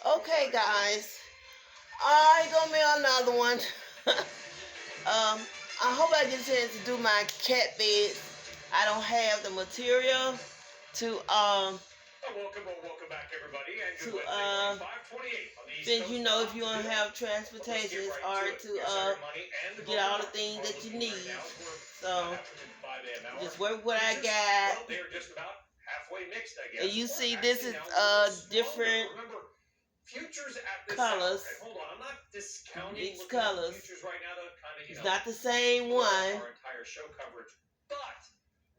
Okay, guys. I gonna be another one. I hope I get a chance to do my cat bed. I don't have the material to Welcome back, everybody. And to good Wednesday, 5:28 on the East since Coast. you know if you want to have transportation, it's hard to get all the things that you need. So just work what I got. They're just about halfway mixed, I guess. And you see, this is different futures at this colors. hour. Hold on, I'm not discounting these colors. Futures right now to kind of, it's not the same one. Our entire show coverage, but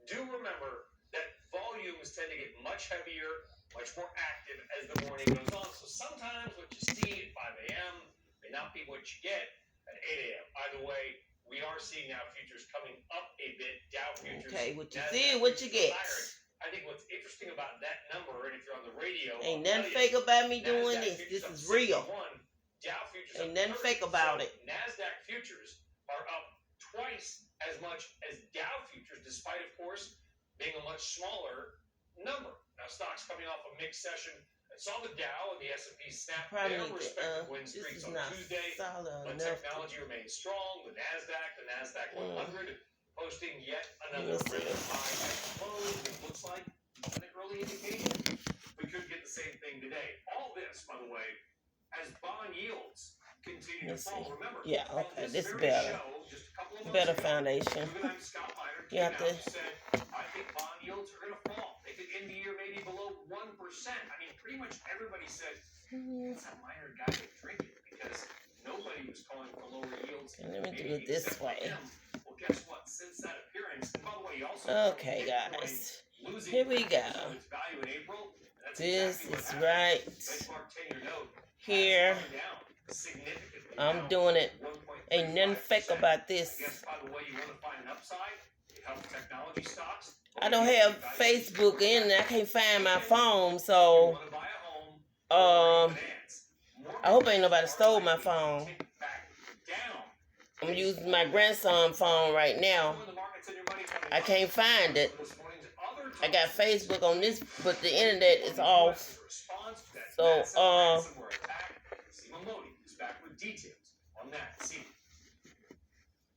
do remember that volumes tend to get much heavier, much more active as the morning goes on. So sometimes what you see at 5 a.m. may not be what you get at 8 a.m. Either way, we are seeing now futures coming up a bit. Dow futures. Okay, what you see and what you get. I think what's interesting about that number, and if you're on the radio, ain't nothing fake about me doing this. This is real. Dow futures ain't nothing fake about it. NASDAQ futures are up twice as much as Dow futures, despite, of course, being a much smaller number. Now, stocks coming off a mixed session. I saw the Dow and the S&P snap their respective win streaks on Tuesday, but technology remains strong. The NASDAQ 100, posting yet another record high at close. It looks like an early indication we could get the same thing today. All this, by the way, as bond yields continue to fall. Remember, okay, this is better. Better foundation. Scott Miner you have to said, I think bond yields are going to fall. They could end the year maybe below 1%. I mean, pretty much everybody said, it's a minor guy to drink it because nobody was calling for lower yields. Let me do it this way. Well, guess what? Since that appearance, and by the way, also okay, guys. Here we go. This is right here. I'm doing it. Ain't nothing fake about this. I don't have Facebook in it. I can't find my phone, so I hope ain't nobody stole my phone. I'm using my grandson's phone right now. I can't find it. I got Facebook on this, but the internet is off. So,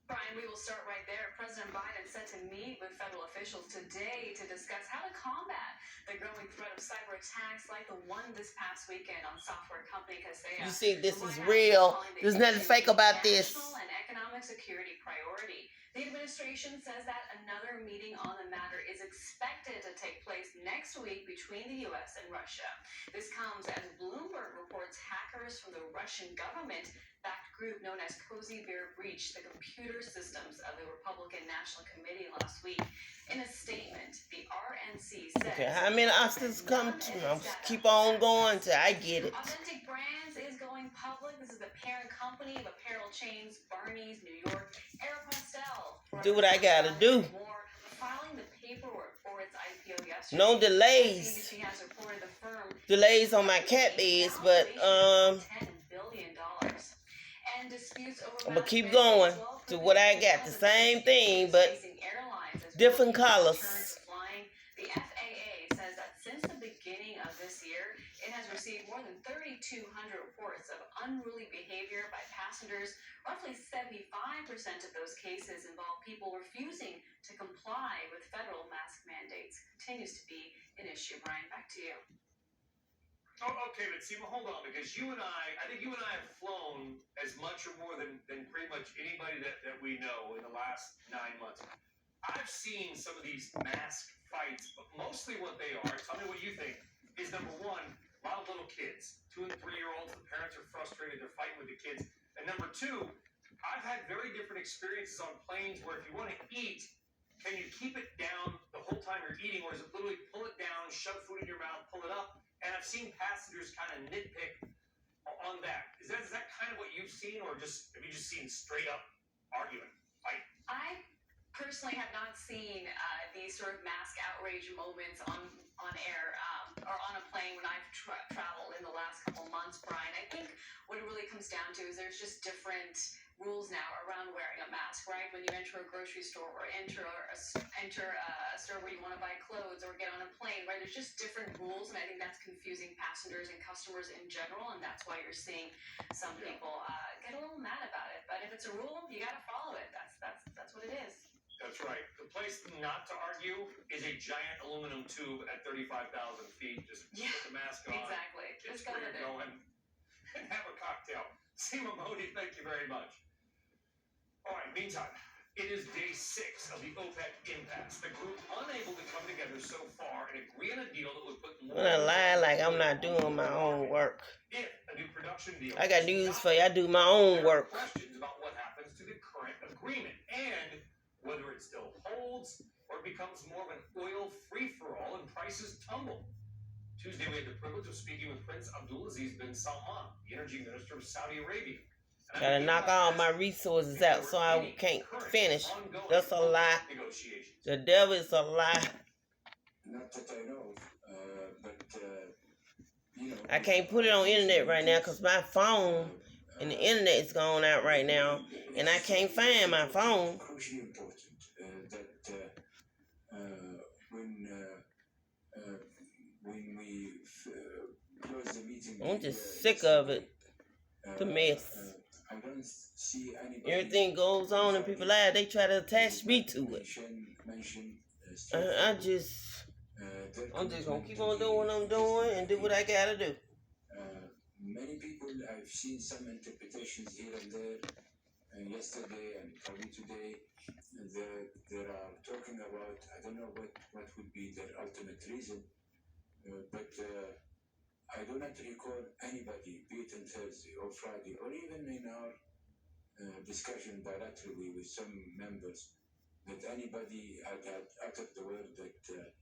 Brian, we will start right there. President Biden set to meet with federal officials today to discuss how to combat the growing threat of cyber attacks like the one this past weekend on software company Kaseya. You see, this is real. There's nothing fake about this. National and economic security priority. The administration says that another meeting on the matter is expected to take place next week between the U.S. and Russia. This comes as Bloomberg reports hackers from the Russian government-backed group known as Cozy Bear breached the computer systems of the Republican National Committee last week. In a statement, the RNC says... Okay, how many obstacles come to? I'll keep on going till I get it. Authentic Brands is going public. This is the parent company of apparel chains Barney's, New York, Aeropostale. Do what I gotta do. Filing the paperwork for its IPO yesterday. No delays. Delays on my cat beds, but $10 billion. And disputes over I'm gonna keep going to what I got. The same thing, but different colors. The FAA says that since the beginning of this year, it has received more than 3,200 reports of unruly behavior by passengers. Roughly 75% of those cases involve people refusing to comply with federal mask mandates. Continues to be an issue. Brian, back to you. Oh, okay, but see, well, hold on, because I think you and I have flown as much or more than pretty much anybody that we know in the last 9 months. I've seen some of these mask fights, but mostly what they are, tell me what you think, is number one, a lot of little kids, 2- and 3-year-olds, the parents are frustrated, they're fighting with the kids. And number two, I've had very different experiences on planes where if you want to eat, can you keep it down the whole time you're eating, or is it literally pull it down, shove food in your mouth, pull it up? And I've seen passengers kind of nitpick on that. Is that kind of what you've seen, or have you just seen straight up argument, fight? I personally have not seen these sort of mask outrage moments on air or on a plane when I've traveled in the last couple months, Brian. I think what it really comes down to is there's just different rules now around wearing a mask, right? When you enter a grocery store or enter a store where you want to buy clothes or get on a plane, right? There's just different rules, and I think that's confusing passengers and customers in general, and that's why you're seeing some people get a little mad about it. But if it's a rule, you got to follow it. That's what it is. That's right. The place not to argue is a giant aluminum tube at 35,000 feet. Just put the mask on. Exactly. Just Just go where with you're it. going and have a cocktail. Seema Modi, thank you very much. All right, meantime, it is day 6 of the OPEC impasse. The group unable to come together so far and agree on a deal that would put more. I'm gonna lie like I'm not doing my own work. If a new production deal. I got news for you. I do my own There are work. questions about what happens to the current agreement and whether it still holds or becomes more of an oil free-for-all and prices tumble. Tuesday, we had the privilege of speaking with Prince Abdulaziz bin Salman, the energy minister of Saudi Arabia. Gotta knock all my resources out so I can't finish. That's a lie. The devil is a lie. Not that I know, but you know. I can't put it on internet right now because my phone and the internet is going out right now, and I can't find my phone. Crucially important that when we close the meeting, I'm just sick of it. The mess. I don't see anybody. Everything goes on and people lie. They try to attach me to it. I'm just gonna keep on doing what I'm doing and do what I gotta do. Many people, I've seen some interpretations here and there, and yesterday and probably today, they are talking about, I don't know what would be their ultimate reason, but I do not recall anybody, be it on Thursday or Friday, or even in our discussion bilaterally with some members, that anybody had uttered the word that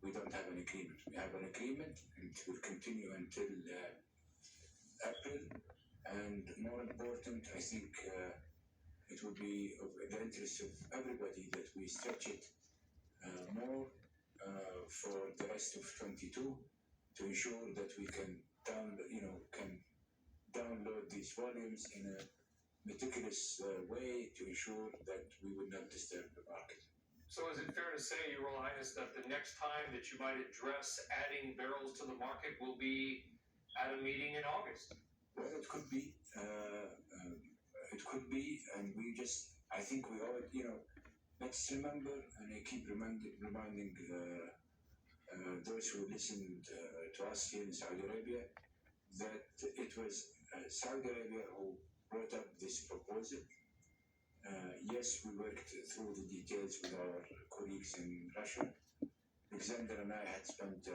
we don't have an agreement. We have an agreement, and it will continue until April. And more important, I think it will be of the interest of everybody that we stretch it more for the rest of 22 to ensure that we can download these volumes in a meticulous way to ensure that we would not disturb the market. So is it fair to say, Your Royal Highness, that the next time that you might address adding barrels to the market will be at a meeting in August? Well, it could be. And I think we all, let's remember, and I keep reminding those who listened to us here in Saudi Arabia, that it was Saudi Arabia who brought up this proposal. Yes, we worked through the details with our colleagues in Russia. Alexander and I had spent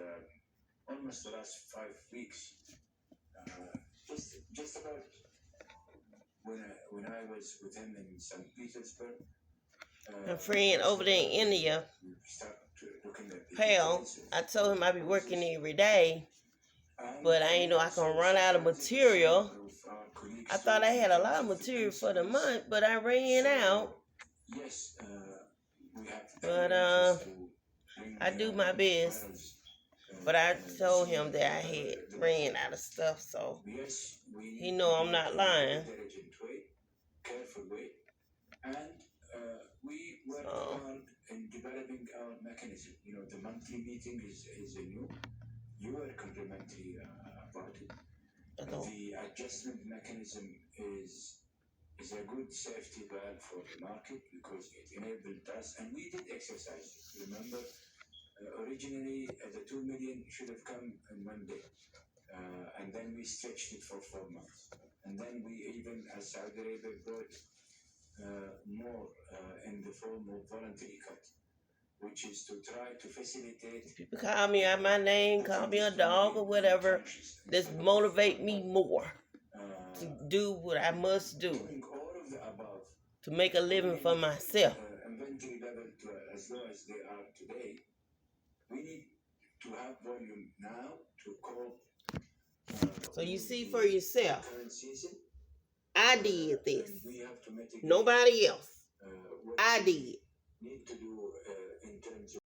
almost the last 5 weeks, just about when I was with him in St. Petersburg. My friend over there in India, Pale, I told him I'd be working every day, but I ain't know I can run out of material. I thought I had a lot of material for the month, but I ran out. Yes, we have. But I do my best. But I told him that I had ran out of stuff, so he know I'm not lying. Careful way, and we work hard in developing our mechanism. The monthly meeting is a new. You are complimentary about it. The adjustment mechanism is a good safety valve for the market because it enabled us, and we did exercise it. Remember, originally the 2 million should have come in 1 day, and then we stretched it for 4 months, and then we even, as Saudi Arabia, brought more in the form of voluntary cut, which is to try to facilitate. People call me out my name, call me a dog or whatever. This motivate me more to do what I must do All of the above, to make a living for myself. Inventory level as low as they are today. We need to have volume now to cope. So you see for yourself, Current season. I did this. We have to mitigate. Nobody else. What I we did. need to do